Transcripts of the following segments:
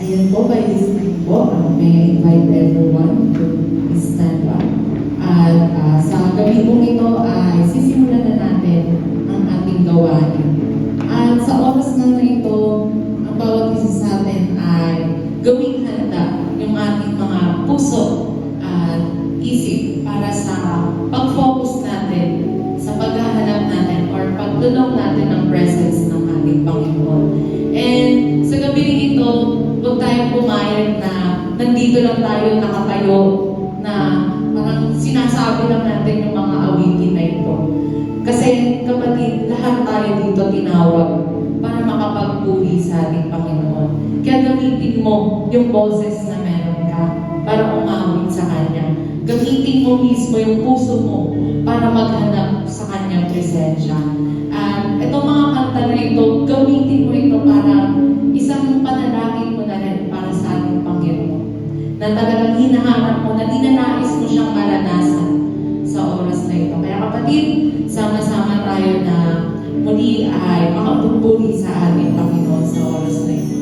Ayan po, by this time po, may I invite everyone to stand up. At sa gabi pong ito ay sisimulan na natin ang ating gawain. At sa oras na ito, ang bawat isa sa atin ay gawing handa yung ating mga puso at isip para sa pag-focus natin sa paghahanap natin or pagdulong natin ng presence ng ating Panginoon. And sa gabi ito, huwag tayong pumayag na nandito lang tayo nakatayo na parang sinasabi lang natin yung mga awitin na ito. Kasi kapatid, lahat tayo dito tinawag para makapagpuri sa ating Panginoon. Kaya gamitin mo yung boses na meron ka para umawit sa Kanya. Gamitin mo mismo yung puso mo para maghanap sa Kanyang presensya. At itong mga kanta na ito, gamitin mo ito para isang panalangin mo na rin para sa ating Panginoon. Na talagang hinahanap mo, na dinanais mo siyang maranasan sa oras na ito. Kaya kapatid, sama-sama tayo na muli ay makapupuri sa ating Panginoon sa oras na ito.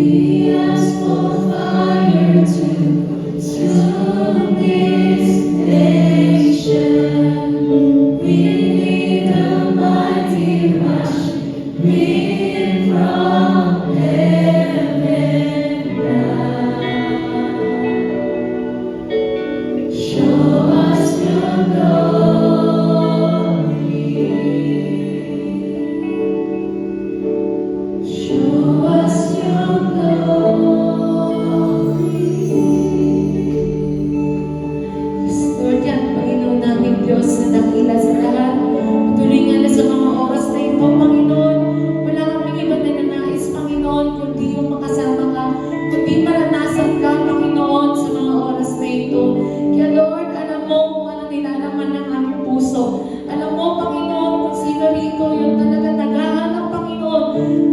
We ask for fire to consume this nation. We need a mighty rush wind from heaven down. Show us your glory. Show us your glory. Yes, Lord, yan, Panginoon namin Diyos na dakila sa lahat. Tuloy nga na sa mga oras na ito, Panginoon. Wala kaming iba na nanais, Panginoon, kundi yung makasama ka, kundi maranasan ka, Panginoon, sa mga oras na ito. Kaya Lord, alam mo kung ano nilalaman ng aming puso. Alam mo, Panginoon, kung sino rito yung talaga naghahanap, Panginoon,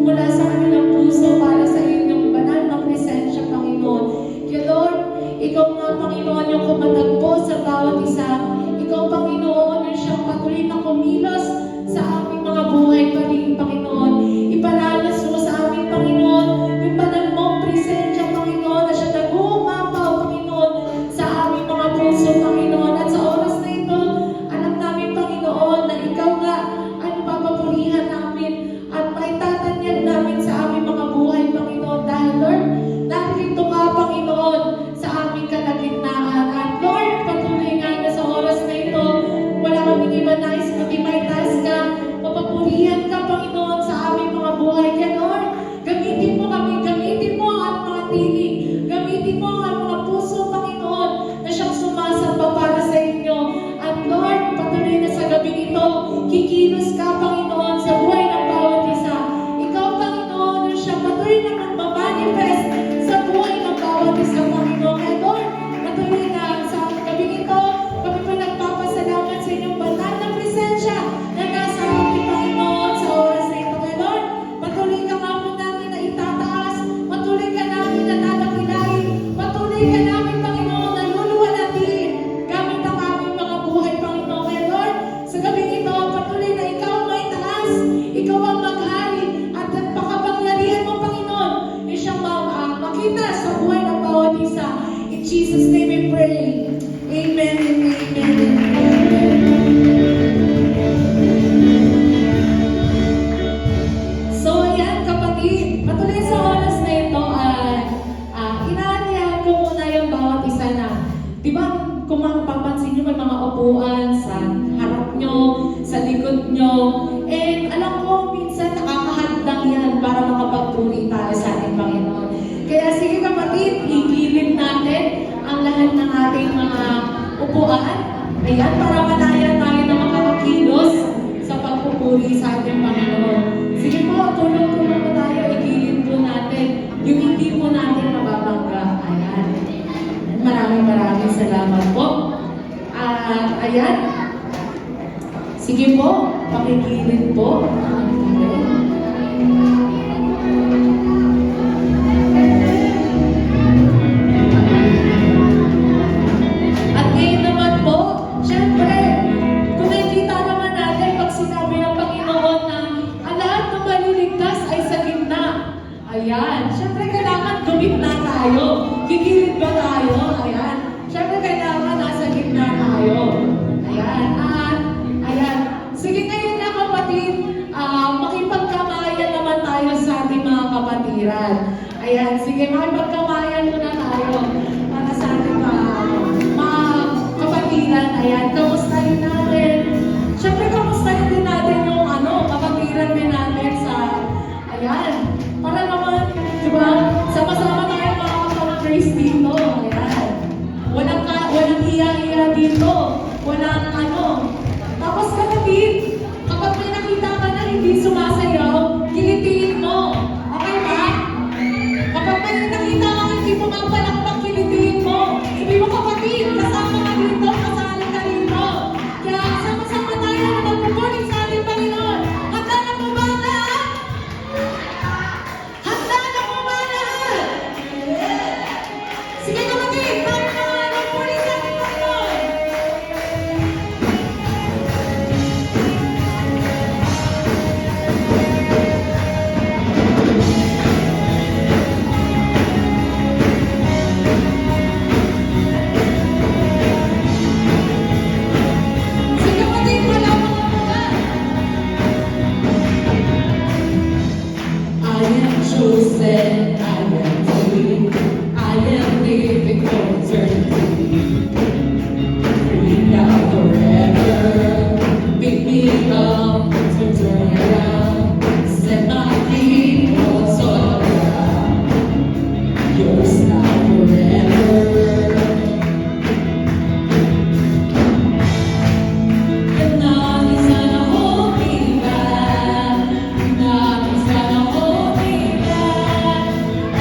mula sa kanilang puso para sa inyong banal na presensya, Panginoon. Kaya Lord, ikaw nga, Panginoon, yung kumatagpo sa bawat isa. Ikaw, Panginoon, yung siyang patuloy na kumilos sa aming mga buhay pa rin, Panginoon. Ipalalas mo sa aming, Panginoon, yung banal mong presensya, Panginoon, na siya nag-uumapaw, Panginoon, sa aming mga puso, Panginoon. At sa oras na ito, alam namin, Panginoon, na ikaw nga ang papapurihan namin at maitatanyag namin sa aming mga buhay, Panginoon. Dahil, Lord, narito ka, Panginoon, sa aming kalagitnaan. At Lord, patuloy nga na sa oras na ito, wala kaming iba nais, kundi may taas ka, mapapurihan ka, Panginoon, sa aming mga buhay. Kaya Lord, gamitin mo kami, gamitin mo ang mga tinig, gamitin mo ang mga puso, Panginoon, na siyang sumasamba para sa inyo. At Lord, patuloy na sa gabi nito, kikilos ka, Panginoon, sa buhay ng bawat isa. Ikaw, Panginoon, yung siyang patuloy na magmamanifest sa buhay ng bawat isa, Panginoon. Kaya Lord, patuloy na sa gabi nito, kami po nagpapasalamat sa inyong banal na presensya na nasa amin, Panginoon, sa oras na ito. Kaya Lord, patuloy ka nga po namin na itataas, patuloy ka namin na dadakilain, patuloy ka namin, Panginoon, na luluwalhatiin gamit ang aming mga buhay, Panginoon. Kaya Lord, sa gabi nito, patuloy na ikaw ang may taas, ikaw ang maghari, at pakapangyarihan mo, Panginoon, yung siyang makita sa buhay ng bawat isa. In Jesus' name we pray. Amen and amen. So, ayan, kapatid, patuloy sa oras na ito ay inaanyahan ko muna yung bawat isa na, di ba, kung mapapansin nyo, may mga upuan sa harap nyo, sa likod nyo, and alam ko, minsan nakakahadlang yan para makapagpuri tayo sa ating Panginoon. Kaya sige kapatid, igilid natin ang lahat ng ating mga upuan. Ayan, para malaya tayo na makakakilos sa pagpupuri sa ating Panginoon. Sige po, tulong-tulong po tayo, igilid po natin yung hindi po natin mababangga. Ayan. Maraming salamat po. At ayan, sige po, pakigilid po. At ngayon naman po, syempre, kung nakikita naman natin pag sinabi ng Panginoon na ang lahat ng maliligtas ay sa gitna. Ayan, syempre kailangan gumitna tayo. Gigilid ba tayo? Ayan. Syempre kailangan nasa gitna tayo. Ayan. At, ayan. Sige ngayon na kapatid, makipagkamayan naman tayo sa ating mga kapatiran. Ayan, sige, makipagkamayan muna tayo para sa ating mga kapatiran. Ayan, kamustahin natin. Syempre, kamustahin din natin yung kapatiran din natin sa, ayan, para naman, di ba, sama-sama tayo mga kapag-praise dito. Ayan. Walang hiya-hiya dito. Walang Tapos kapatid, kapag may nakita ka na hindi sumasayaw, kilitiin mo. Okay ba? Kapag may nakita ka hindi pumapalakpak, kilitiin mo. Hindi mo kapatid, kasama ka dito, kasali ka dito. Kaya sama-sama tayo na magpupunin sa ating Panginoon. Handa na po ba lahat? Handa na po ba lahat? Sige kapatid, magpupunin sa ating Panginoon. and I am free. I am living for eternity. Free now forever. Pick me up to turn around. Set my feet on solid ground. Yours now forever. And nothing's gonna hold me back. Nothing's gonna hold me back.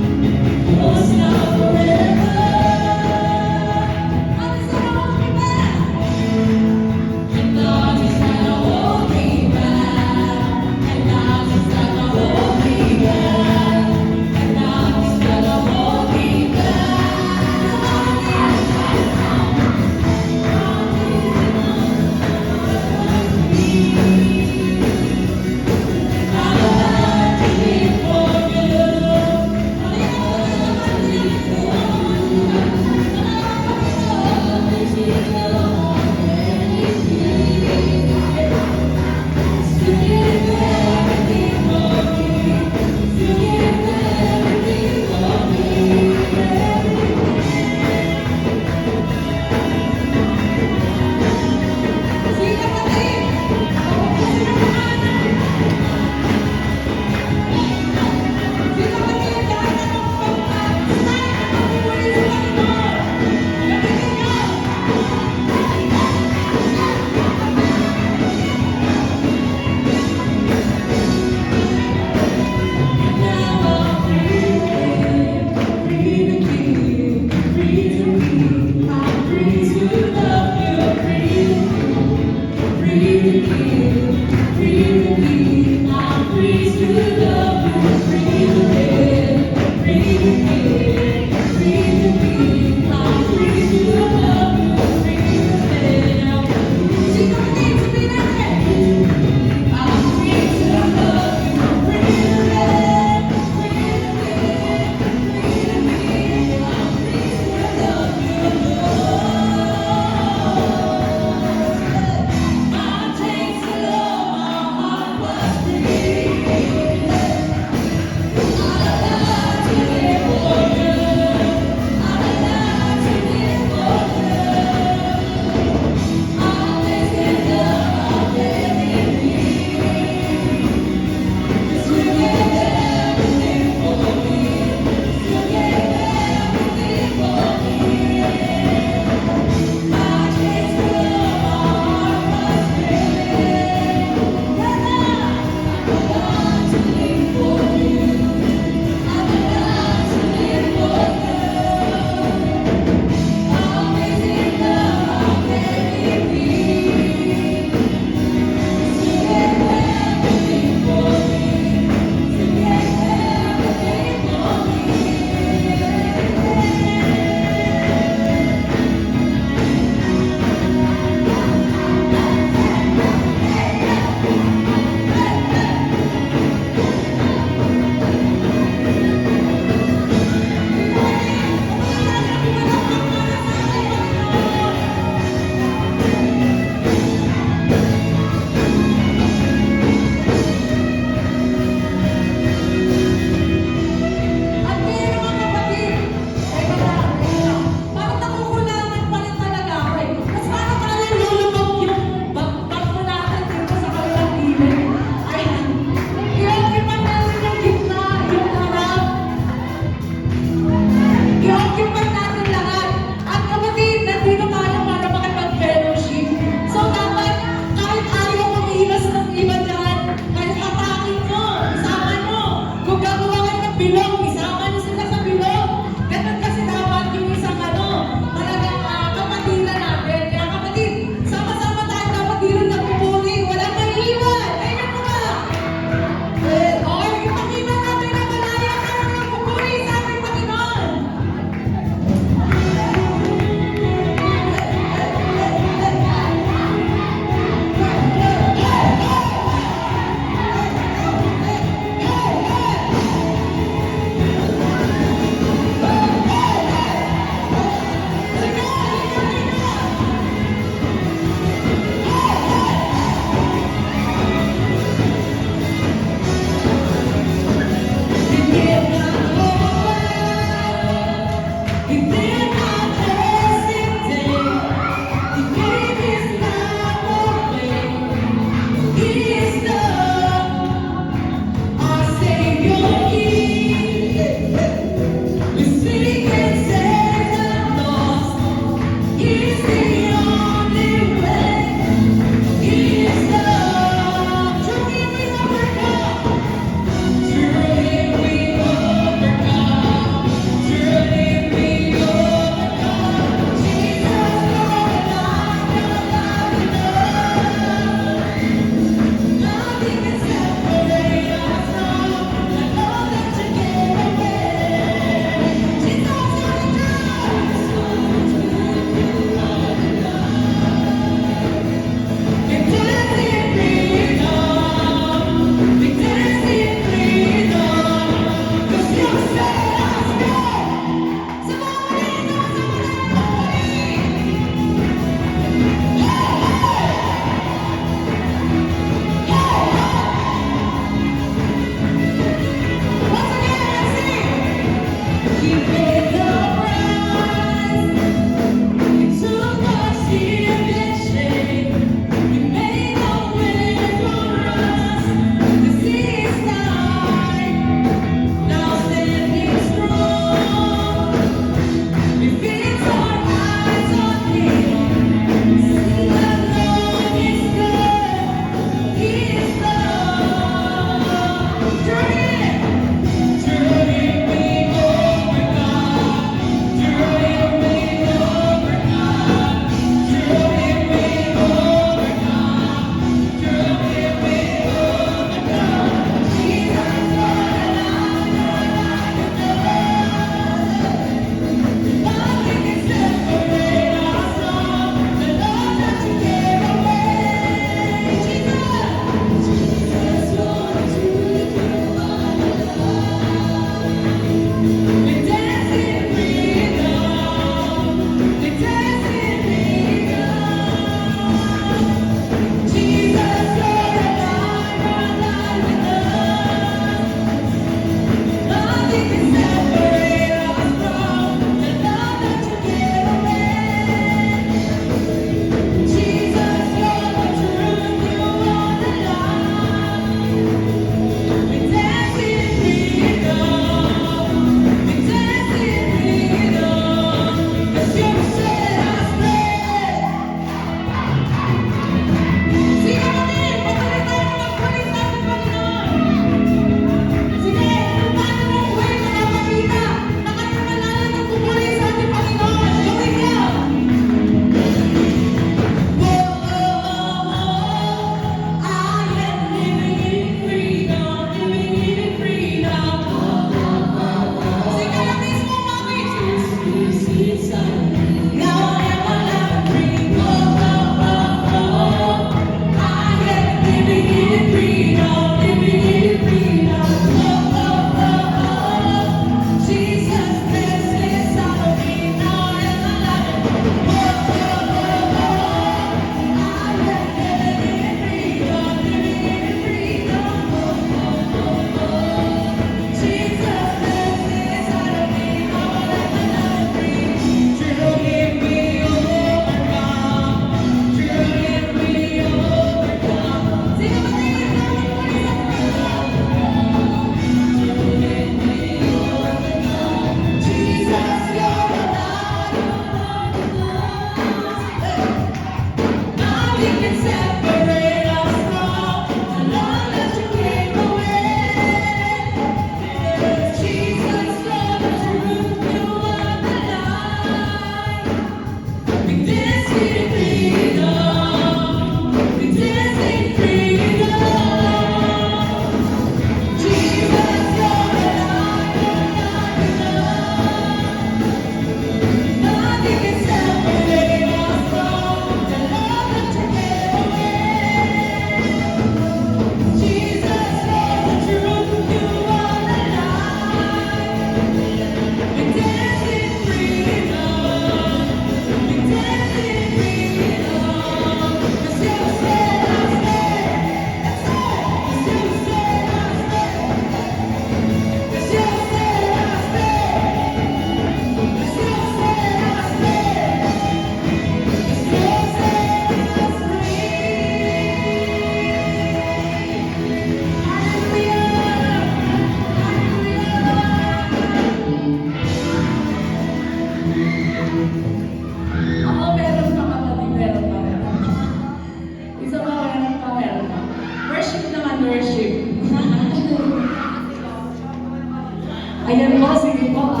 Ayan po, sige po.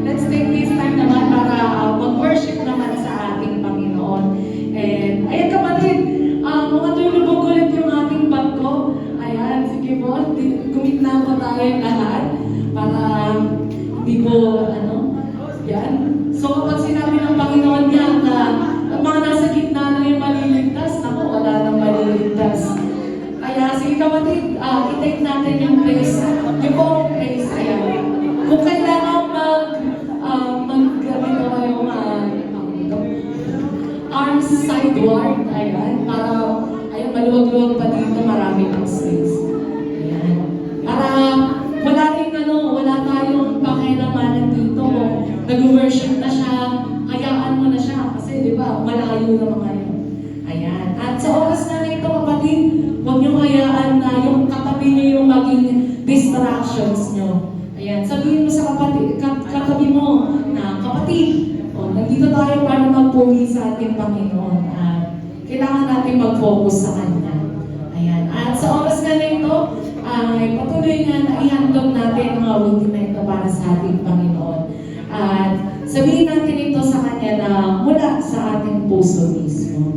Let's take this time naman para mag-worship naman sa ating Panginoon. And ayan kapatid, mga tulubog ulit yung ating bangko. Ayan, sige po, kumikna po tayo lahat para hindi po, yan. So kapag sinabi ng Panginoon niya na mga nasa gitna na yung maliligtas, naku, wala nang maliligtas. Kaya sige kapatid, i-take natin yung praise. Yung pong praise, ayan. Kung kailangan mag-gawin kayo arms sideward, ayan, para, ayan, maluwag-luwag pa dito, marami pang space. Ayan. Para wala rin, wala tayong pakilamanan dito. Nag-worship na siya, hayaan mo na siya, kasi di ba, malayo na mga yun. Ayan. At sa oras na ito, kapatid, huwag niyong hayaan na yung katabi niyo yung maging distractions niyo. Ayan, sabihin mo sa katabi mo na, kapatid, nandito tayo para magpuli sa ating Panginoon. Kailangan natin mag-focus sa Kanya. Ayan, at sa oras na ito, ay patuloy nga na ihandog natin ang awitin na ito para sa ating Panginoon. At sabihin natin ito sa Kanya na mula sa ating puso mismo.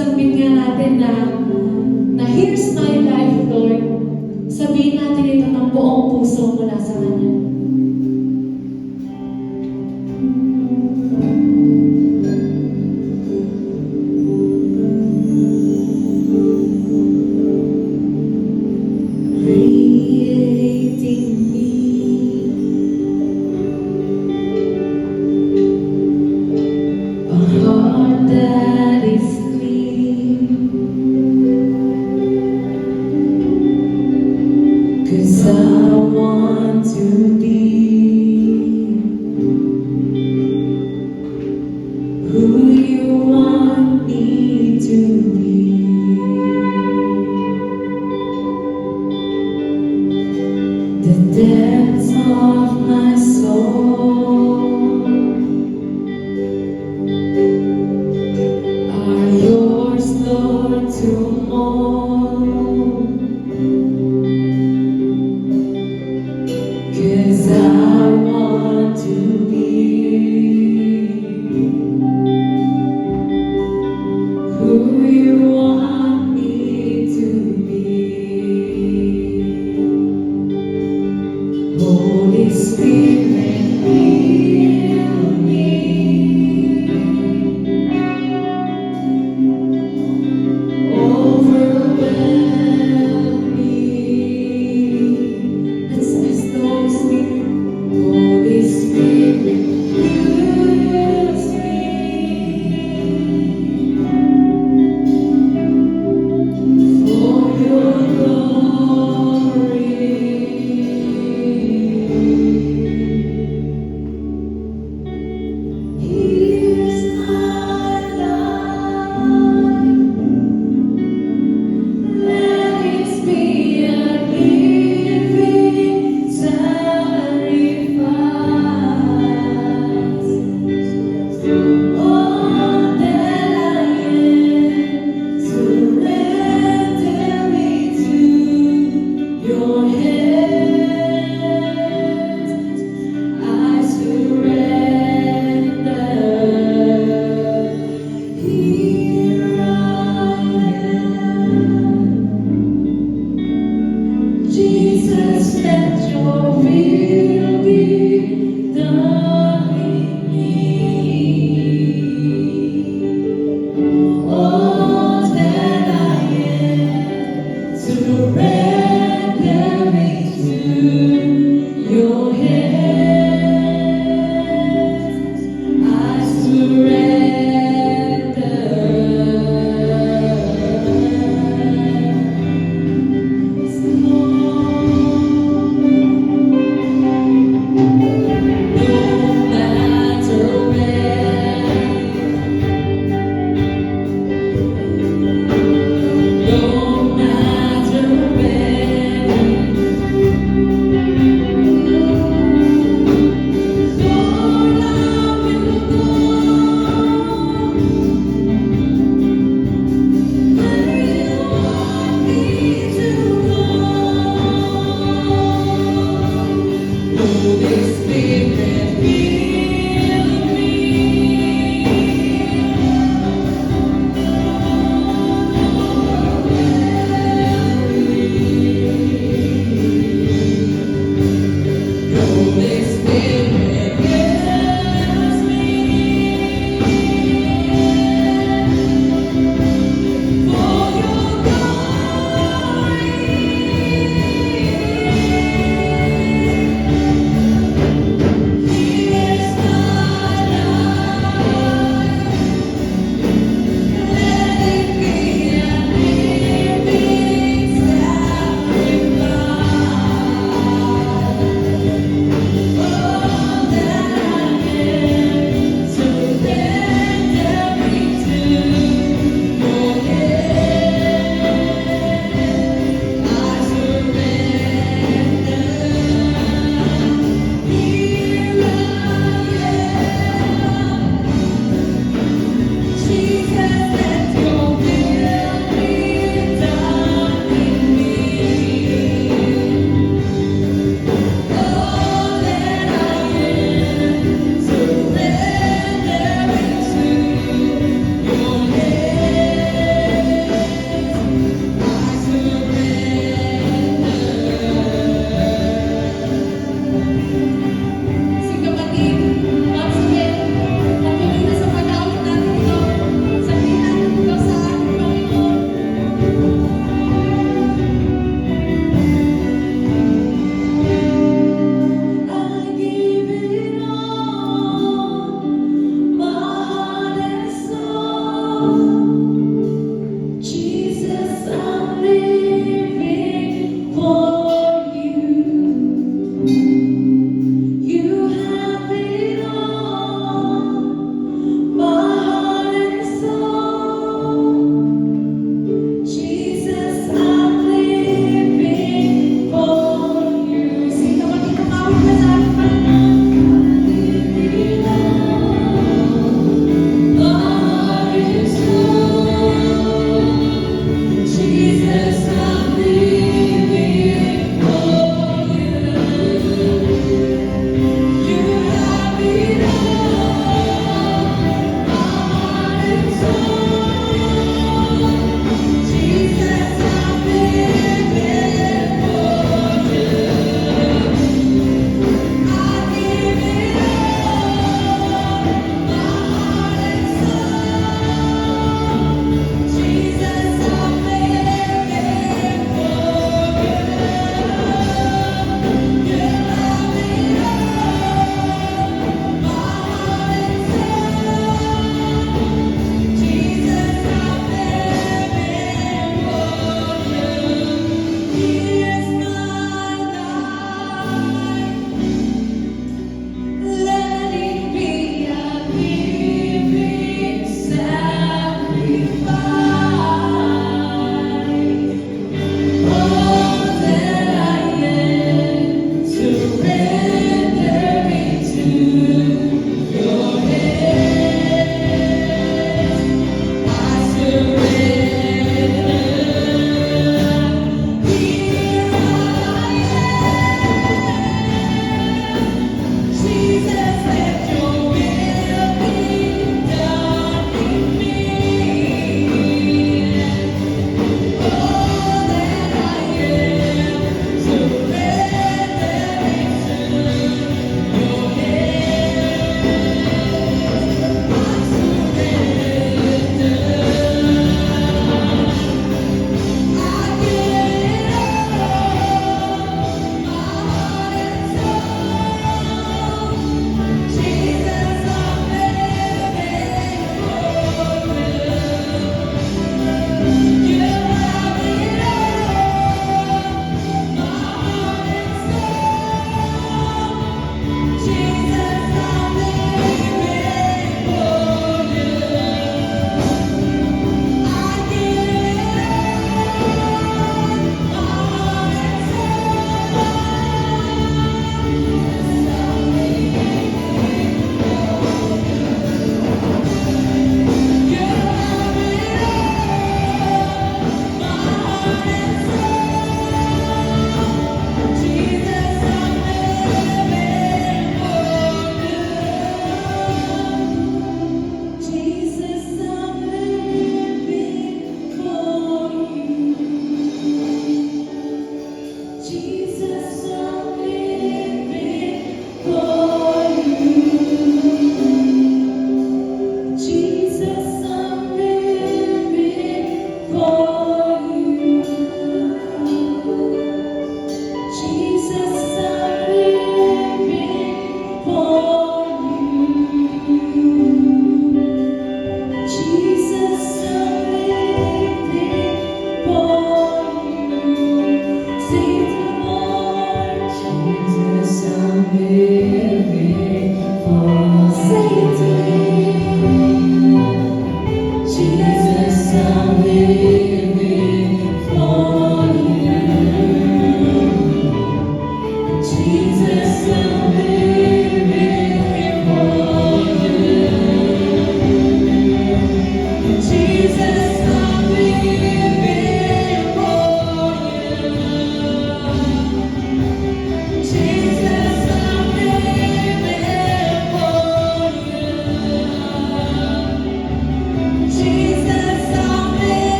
isang bigyan natin na here's my life, Lord. Sabihin natin ito ng buong puso mula sa Kanya. Creating me a heart that is clean, 'cause I want to be who you want me to be. The depths of my soul are yours, Lord, to mold. 'Cause I want to be who you want me to be. Holy Spirit, fill me. Overwhelm me. Let's ask the Holy Spirit. Holy Spirit, use me.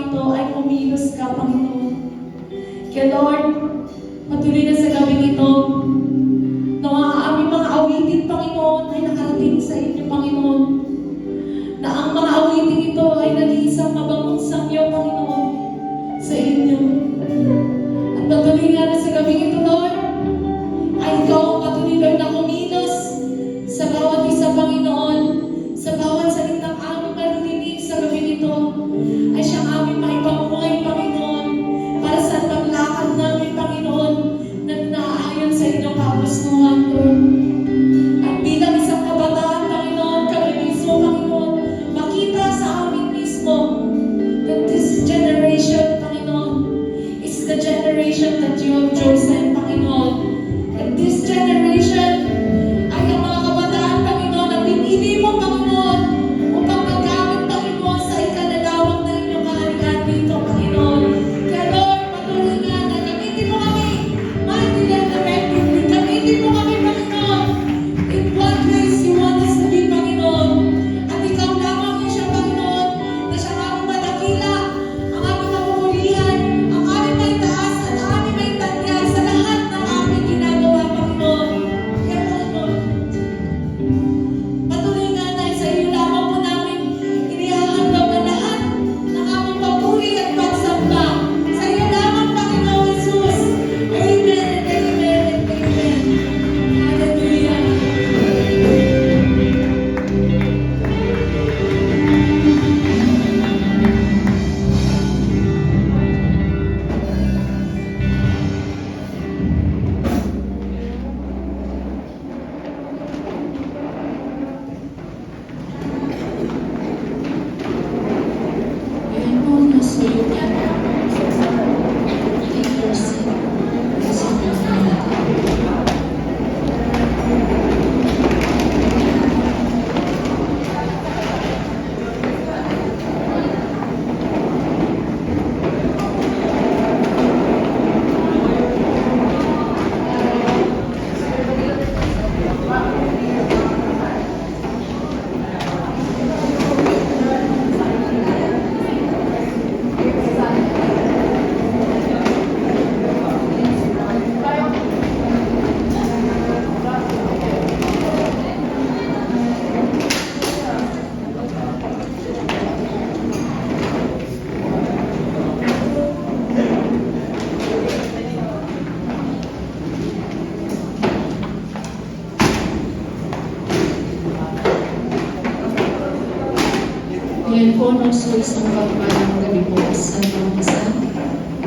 ito ay kumilos ka, Panginoon. Kaya Lord, patuloy na sa gabing ito, na ang aming mga awitin, Panginoon, ay nakarating sa inyo, Panginoon. Na ang mga awitin ito ay nag-iisang mabangong samyo, Panginoon, sa inyo. At patuloy nga na sa gabing ito, Lord, ay ikaw ang patuloy na kumilos sa bawat isa, Panginoon, sa bawat salitang aming maririnig sa gabing ito, ay siyang aming maipamuhay, Panginoon, para sa paglakad namin, Panginoon, na naayon sa inyong kagustuhan ko. At bilang isang kabataan, Panginoon, kami mismo, Panginoon, makita sa amin mismo that this generation, Panginoon, is the generation that you have chosen, Panginoon. And this generation ay ang mga kabataan, Panginoon, na pinili mo, Panginoon, upang magamit, Panginoon, sa ikanalawang na inyong kaharian dito, Panginoon. Kaya Lord, patuloy nga na gamitin mo kami, mightily and effectively. Gamitin mo kami, Panginoon, in what ways you want us to be, Panginoon. At ikaw lamang siya, Panginoon, na siya aming madakila, ang aming mapupulihan, ang aming may taas, at ang aming may tanya sa lahat ng aming ginagawa, Panginoon. Kaya Panginoon, patuloy nga na sa iyo lamang po namin inihahandog na lahat ng aming papuri at pagsamba. Sa iyo lamang, Panginoon Jesus. Amen and amen and amen. Hallelujah. Ayan po, nasa iyo na. Take your seat. Nasa iyo na. Yan po, no, so isang pagpalang gabi po sa mga isa.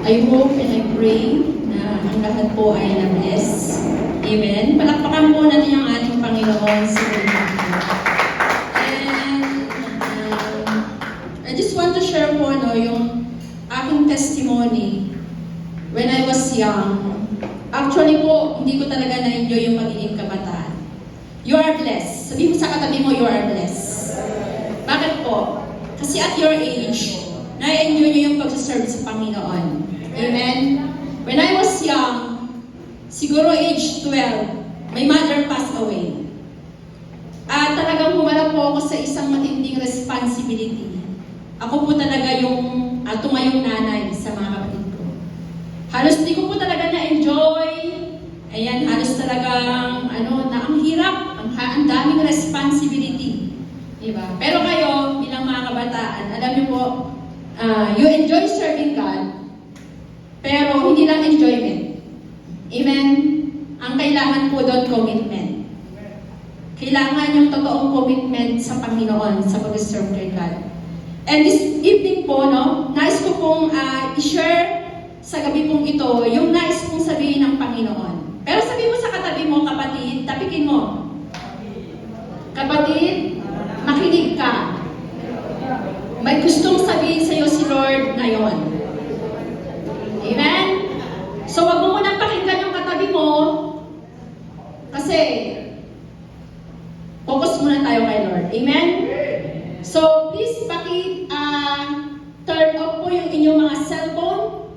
I hope and I pray na ang lahat po ay na-bless. Amen. Palakpakan po natin ang ating Panginoon sa mga. And I just want to share po, no, yung aking testimony when I was young. Actually po, hindi ko talaga na-enjoy yung magiging kabataan. You are blessed. Sabi mo sa katabi mo, you are blessed. Bakit po? Kasi at your age, na-enjoy nyo yung pag-serve sa Panginoon. Amen? When I was young, siguro age 12, my mother passed away. At talagang humarap po ako sa isang matinding responsibility. Ako po talaga yung tumayong nanay sa mga kapatid ko. Halos di ko po talaga na-enjoy. Ayan, halos talagang, na ang hirap, ang daming responsibility. Diba? Pero kayo, bilang mga kabataan, alam niyo po, you enjoy serving God, pero hindi lang enjoyment. Amen? Ang kailangan po doon, commitment. Kailangan yung totoong commitment sa Panginoon, sa pag-serve kay God. And this evening po, no, nais ko pong i-share sa gabi pong ito, yung nais pong sabihin ng Panginoon. Pero sabi mo sa katabi mo, kapatid, tapikin mo. Kapatid, makinig ka. May gustong sabihin sa iyo si Lord ngayon. Amen? So, wag mo munang pakinggan yung katabi mo kasi focus muna tayo kay Lord. Amen? So, please turn off po yung inyong mga cellphone.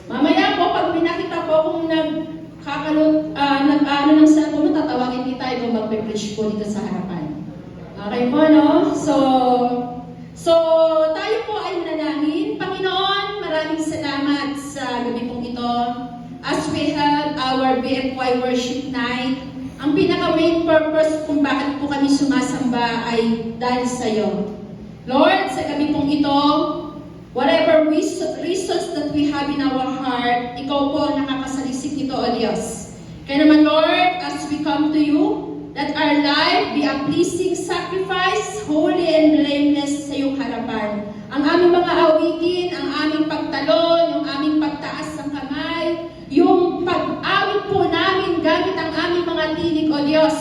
Mamaya po, pag pinakita po kung nag-ano ng cellphone mo, tatawagin kita kung magpe-preach po dito sa harapan. Okay po, no? So tayo po ay manalangin. Again, Panginoon, maraming salamat sa gabi pong ito. As we have our BFY Worship Night, ang pinaka-main purpose kung bakit po kami sumasamba ay dahil sa iyo. Lord, sa gabi pong ito, whatever reasons that we have in our heart, ikaw po ang nakakasalisik nito, O Diyos. Kaya naman, Lord, as we come to you, let our life be a pleasing sacrifice, holy and blameless sa iyong harapan. Ang aming mga awitin, ang aming pagtalon, yung aming pagtaas ng kamay, yung pag-awit po namin gamit ang aming mga tinig, O Diyos.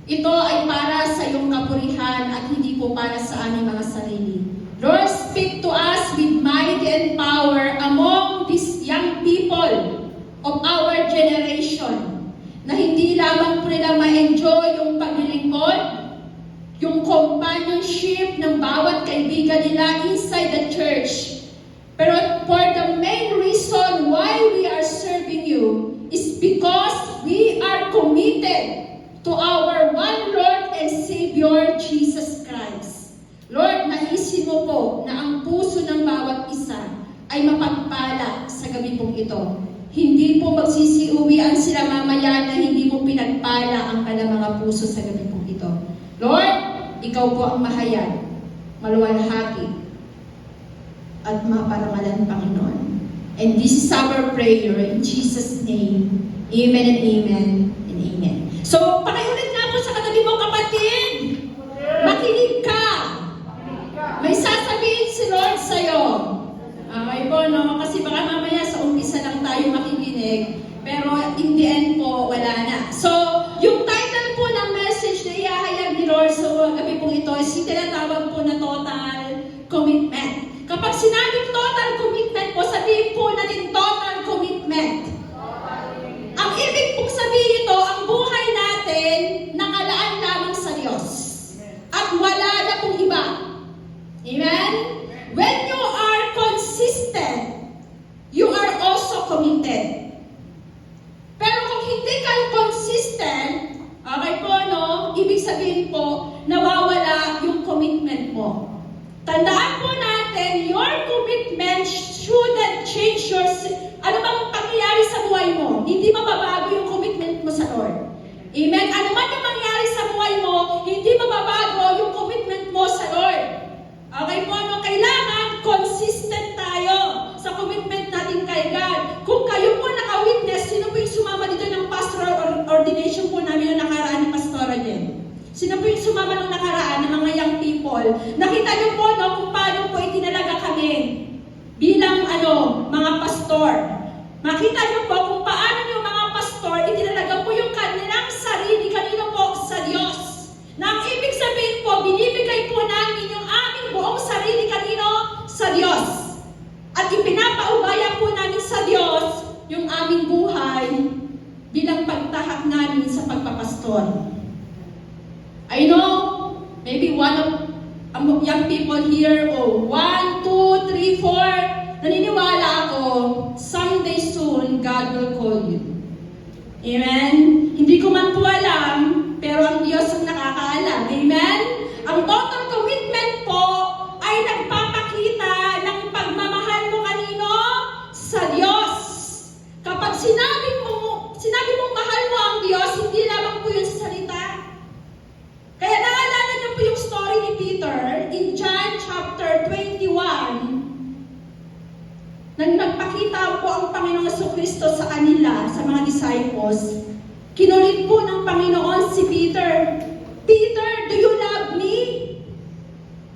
Ito ay para sa iyong kapurihan at hindi po para sa aming mga sarili. Lord, speak to us with might and power among these young people of our generation, na hindi lamang po nila ma-enjoy yung paglilingkod, yung companionship ng bawat kaibigan nila inside the church. Pero for the main reason why we are serving you is because we are committed to our one Lord and Savior, Jesus Christ. Lord, naisin mo po na ang puso ng bawat isa ay mapagpala sa gabi pong ito. Hindi po magsisiuwian sila mamaya na hindi mo pinagpala ang kanilang mga puso sa gabi pong ito. Lord, ikaw po ang mahayag, maluwalhati, at maparangalan, Panginoon. And this is our prayer in Jesus' name. Amen and amen and amen. So, pakiulit nga po sa katabi mo, kapatid. Makinig ka. May sasabihin si Lord sa'yo. Okay po, no? Kasi baka mamaya sa umpisa lang tayo makikinig, pero in the end po, wala na. So, yung title po ng message na ihahayag ni Lord sa gabi pong ito is yung tinatawag po na total commitment. Kapag sinabing total commitment po, sabihin po natin total commitment. Ang ibig pong sabihin ito, ang buhay natin nakalaan lamang sa Diyos. At wala na pong iba. Amen? When you are consistent, you are also committed. Pero kung hindi ka consistent, okay po, no? Ibig sabihin po, nawawala yung commitment mo. Tandaan po natin, your commitment shouldn't change your... Ano bang pangyayari sa buhay mo? Hindi mababago yung commitment mo sa Lord. Amen? Ano man yung mangyari sa buhay mo, hindi mababago yung commitment mo sa Lord. Okay po, no? Kailangan consistent tayo sa commitment natin kay God. Kung kayo po naka-witness, sino po yung sumama dito ng pastoral ordination po namin na nakaraan ni Pastora Jen? Sino po yung sumama ng nakaraan ng mga young people? Nakita niyo po, no, kung paano po itinalaga kami bilang mga pastor. Makita niyo po kung paano yung mga pastor itinalaga po yung kanilang sarili, kanino po? Sa Diyos. Na ang ibig sabihin po, binibigay po namin yung aming buong sarili kanino? Sa Diyos. At ipinapaubaya po namin sa Diyos yung aming buhay bilang pagtahak namin sa pagpapastor. I know, maybe one of young people here, 1, 2, 3, 4, naniniwala ako, someday soon, God will call you. Amen? Hindi ko man po alam, pero ang Diyos ang nakakaalam. Amen? Ang total commitment po ay nagpapakita ng pagmamahal mo kanino? Sa Diyos. Kapag sinabi mong mahal mo ang Diyos, hindi lamang po yun sa salita. Kaya naalala niyo po yung story ni Peter in John chapter 21, nang nagpakita po ang Panginoong Jesucristo sa kanila, sa mga disciples, kinulit po ng Panginoon si Peter, Peter, do you love me?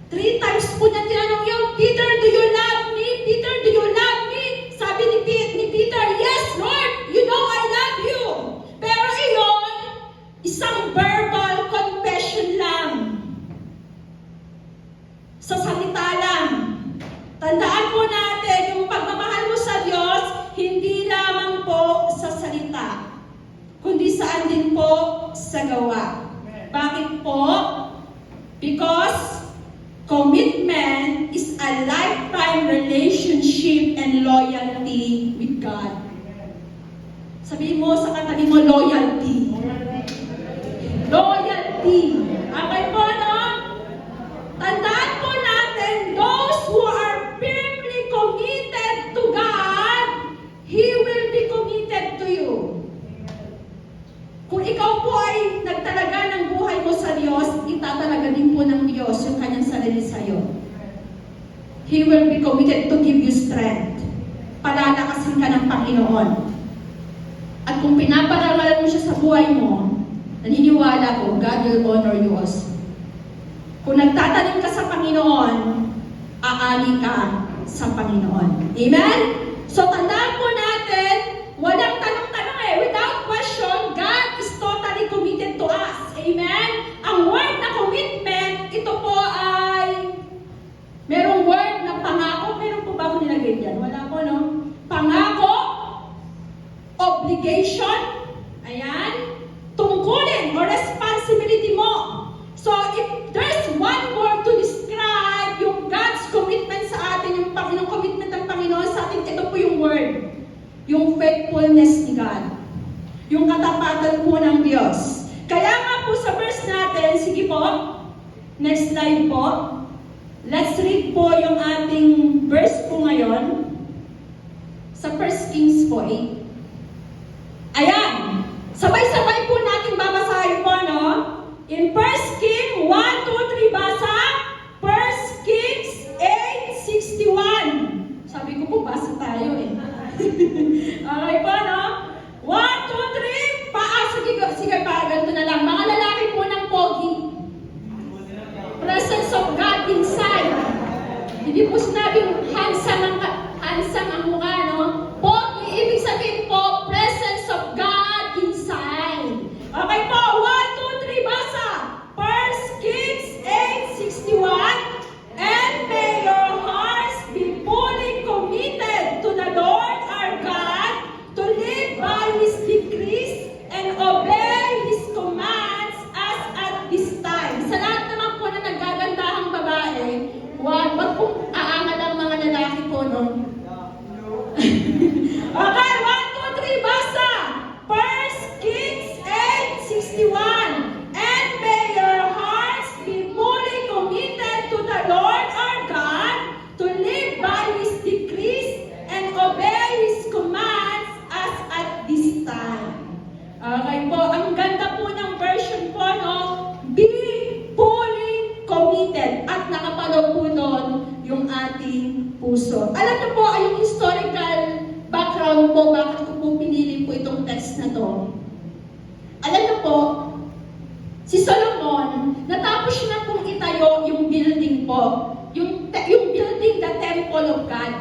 3 times po niya tinanong yun, Peter, do you love me? Peter, do you love me? Sabi ni Peter, yes, Lord, you know I love you. Pero iyon, isang verbal confession lang. Sa salita lang. Tandaan po natin, yung pagmamahal mo sa Diyos, hindi lamang po sa salita, kundi saan din po sa gawa. Bakit po? Because commitment is a lifetime relationship and loyalty with God. Sabihin mo sa katabi mo, loyalty. Loyalty. Okay po, no? Tandaan po natin, those who are firmly Diyos yung kanyang sarili sa'yo. He will be committed to give you strength. Palalakasin ka ng Panginoon. At kung pinaparalalan mo siya sa buhay mo, naniniwala ko, God will honor you also. Kung nagtatanim ka sa Panginoon, aani ka sa Panginoon. Amen? So tandaan po natin, walang tanong-tanong without question, God is totally committed to us. Amen? Ang word na commitment, ito po ay merong word na pangako. Meron po ba ako nilagay dyan? Wala po, no? Pangako, obligation, ayan, tungkulin or responsibility mo. So, if there's one word to describe yung God's commitment sa atin, yung commitment ng Panginoon sa atin, ito po yung word. Yung faithfulness ni God. Yung katapatan po ng Diyos. Kaya nga po sa verse natin, sige po, next slide po. Let's read po yung ating verse po ngayon. Sa 1 Kings po 8. Ayan! Sabay-sabay po natin babasahin po, no? In 1 Kings 1, 2, 3, basa. 1 Kings 8:61. Sabi ko po, basa tayo eh. Okay po, no? 1, 2, 3, sige pa, ganito na lang. Mga lalaki po ng pogi. Presence of God inside. Hindi po sinabing handsome ang mukha, no? Pogi, ibig sabihin po, presence of God inside. Okay po, 1, 2, 3, basa. 1 Kings 8:61. And may your hearts be fully committed to the Lord our God, to live by His decrees and obey His commands as at this time. Sa lahat naman po na naggagandahang babae, wag pong aangal ang mga lalaki po, no? Okay, 1, 2, 3, basa! 1 Kings 8:61. And may your hearts be fully committed to the Lord our God, to live by His decrees and obey His commands as at this time. Okay po, ang ganda po ng version po, no? Be fully committed. At nakapalaw po doon yung ating puso. Alam niyo po, ay yung historical background po, bakit ko po pinili po itong text na to. Alam niyo po, si Solomon, natapos siya na pong itayo yung building po. Yung building, the temple of God.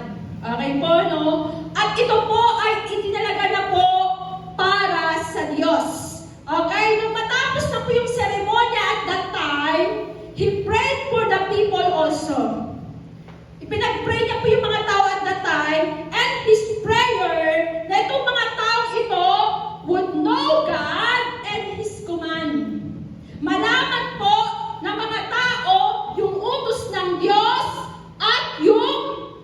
Okay po, no? At ito po ay itinalaga na po para sa Diyos. Okay? Nung matapos na po yung seremonya at that time, he prayed for the people also. Ipinag-pray niya po yung mga tao at that time, and his prayer na itong mga tao ito would know God and His command. Malaman po ng mga tao yung utos ng Diyos at yung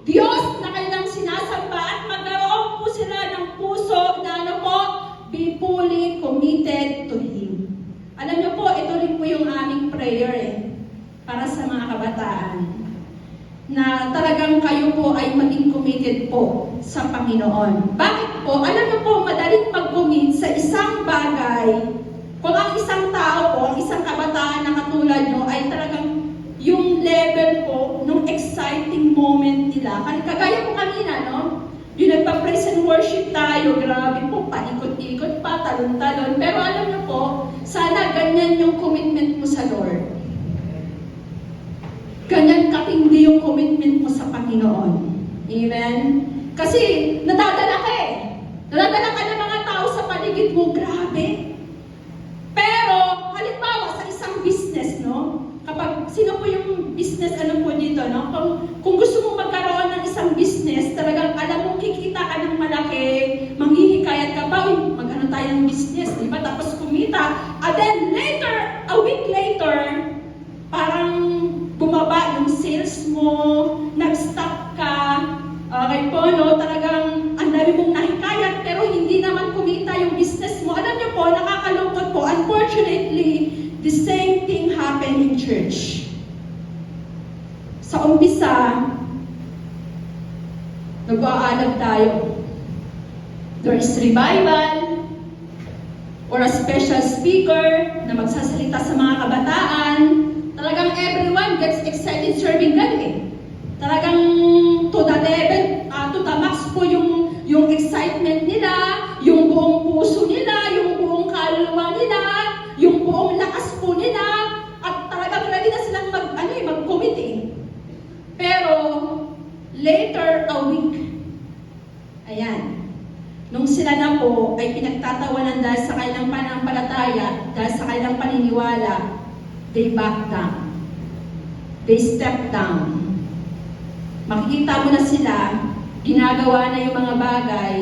Diyos na kanilang sinasamba at magkaroon po sila ng puso na ano po, be fully committed to Him. Alam niyo po, ito rin po yung aming prayer para sa mga kabataan. Na talagang kayo po ay maging committed po sa Panginoon. Bakit po? Alam niyo po, madaling mag-commit sa isang bagay. Kung ang isang tao po, ang isang kabataan na katulad nyo, ay talagang yung level po, nung exciting moment nila. Kagaya po kanina, no? Yung nagpa-praise and worship tayo, grabe po, paikot-ikot pa, talon-talon. Pero alam niyo po, sana ganyan yung commitment mo sa Lord. Ganyan katindi yung commitment mo sa Panginoon. Amen? Kasi nadadala ka eh. Nadadala ka ng mga tao sa paligid mo, grabe. Pero, halimbawa sa isang business, no? Kapag, sino po yung business, ano po dito, no? Kung gusto mong magkaroon ng isang business, talagang alam mong kikita ka ng malaki, manghihikayat ka pa, mag-ano tayo ng business, di ba? Tapos kumita. And then later, a week later, parang bumaba yung sales mo, nag-stop ka, okay po, no? Talagang ang dami mong nahikayat, pero hindi naman kumita yung business mo. Alam niyo po, nakakalungkot po. Unfortunately, the same thing happened in church. Sa umpisa, nag-aalab tayo. There is revival, or a special speaker na magsasalita sa mga kabataan. Talagang everyone Later a week. Ayan. Nung sila na po ay pinagtatawanan dahil sa kanilang pananampalataya, dahil sa kanilang paniniwala, they back down. They step down. Makikita mo na sila, ginagawa na yung mga bagay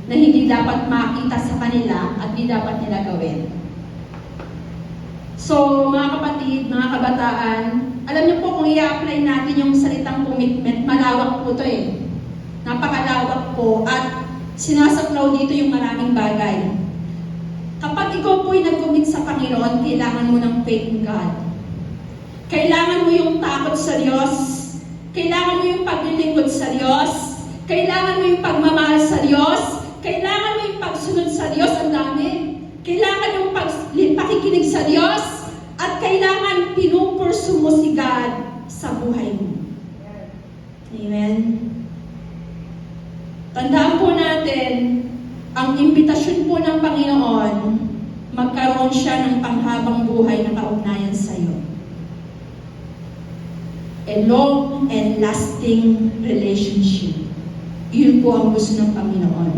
na hindi dapat makita sa kanila at hindi dapat nila gawin. So, mga kapatid, mga kabataan, alam niyo po kung i-apply natin yung salitang commitment, malawak po ito eh. Napakalawak po at sinasaklaw dito yung maraming bagay. Kapag ikaw po'y nag-commit sa Panginoon, kailangan mo ng faith in God. Kailangan mo yung takot sa Diyos. Kailangan mo yung paglilingkod sa Diyos. Kailangan mo yung pagmamahal sa Diyos. Kailangan mo yung pagsunod sa Diyos. Ang dami. Kailangan yung pakikinig sa Diyos. At kailangan pinupursu mo si God sa buhay mo. Amen. Tandaan po natin, ang imbitasyon po ng Panginoon, magkaroon siya ng panghabang buhay na kaugnayan sa iyo. A long and lasting relationship. Yun po ang gusto ng Panginoon.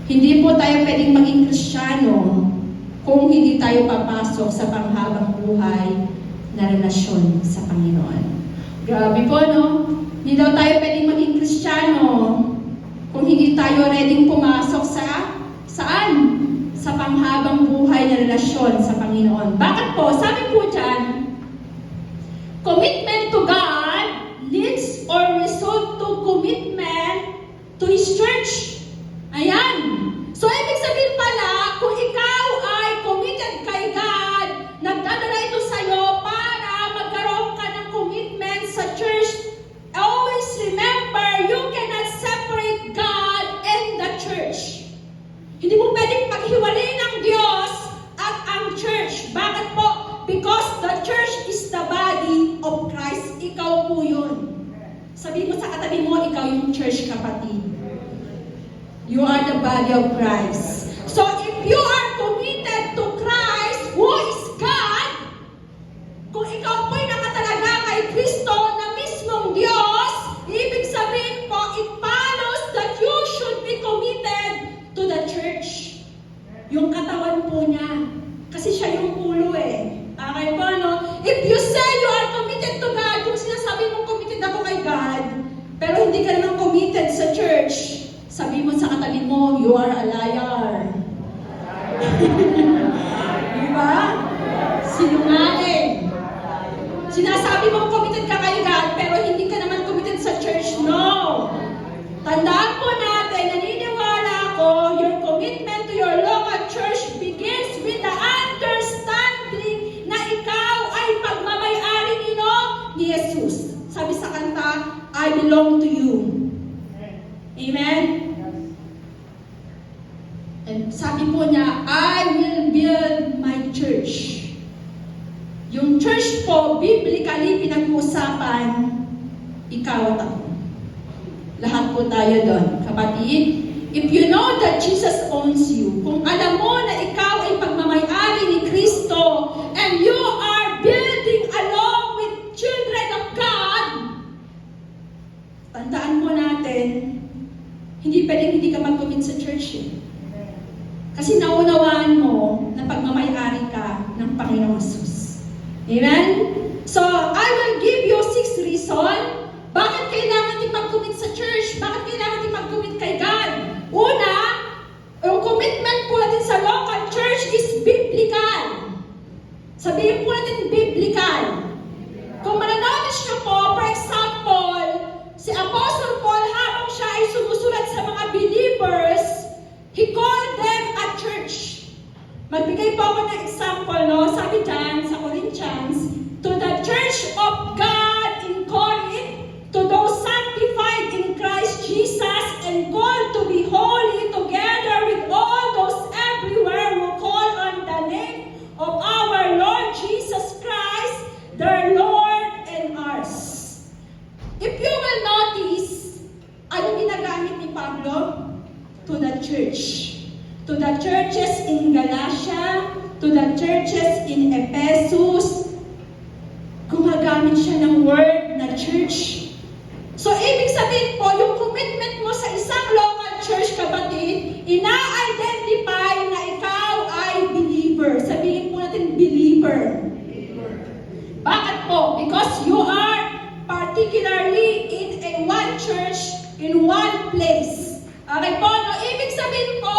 Hindi po tayo pwedeng maging Kristiyano kung hindi tayo papasok sa panghabang buhay na relasyon sa Panginoon. Grabe po, no? Hindi daw tayo pwedeng maging Kristiyano kung hindi tayo ready pumasok saan? Sa panghabang buhay na relasyon sa Panginoon. Bakit po? Sabi po dyan, commitment to God leads or result to commitment to His church. Ayan. So, ibig sabihin pala, kung ikaw ay committed kay God, nagdadala ito sa'yo para magkaroon ka ng commitment sa church. Always remember, you cannot separate God and the church. Hindi mo pwedeng paghiwalayin ng Diyos at ang church. Bakit po? Because the church is the body of Christ. Ikaw po yun. Sabihin mo sa katabi mo, ikaw yung church, kapatid. You are the body of Christ. So if you are committed to Christ, who is God, kung ikaw po'y nakatalaga kay Kristo na mismong Diyos, ibig sabihin po, it follows that you should be committed to the church. Yung katawan po niya. Kasi siya yung ulo eh. Okay po, no? If you say you are committed to God, kung sinasabi mo committed ako kay God, pero hindi ka naman committed sa church, sabi mo sa katabi mo, you are a liar. Diba? Sinungaling. Sinasabi mo committed ka kay God, pero hindi ka naman committed sa church. No! Tandaan po natin, naniniwala ako, your commitment to your local church begins with the understanding na ikaw ay pagmamay-ari ni Jesus. Sabi sa kanta, I belong to you. Amen? And sabi po niya, I will build my church. Yung church po, biblically pinag-uusapan, ikaw at ako. Lahat po tayo doon. Kapatid, if you know that Jesus owns you, kung alam mo na ikaw ay pagmamay-ari ni Kristo, and you are building along with children of God, tandaan po natin, hindi pwedeng hindi ka mag-commit sa church eh. Kasi naunawaan mo na pagmamay-ari ka ng Panginoong Jesus. Amen? So, I will give you 6 reasons bakit kailangan din mag-commit sa church? Bakit kailangan din mag-commit kay God? Una, yung commitment po natin sa local church is biblical. Sabihin po natin biblical. Kung mananotice nyo po, for example, si Apostle Paul habang siya ay sumusulat sa mga believers, he called them a church. Magbigay po ako ng example, no? Sabi dyan sa Corinthians, to the church of God in Corinth, to those sanctified in Christ Jesus and called to be holy together with all those everywhere who call on the name of our Lord Jesus Christ, their Lord and ours. If you will notice, ano ginagamit ni Pablo? To the church. To the churches in Galatia, to the churches in Ephesus, gumagamit siya favor. Bakit po? Because you are particularly in a one church, in one place. Okay po? No, ibig sabihin po,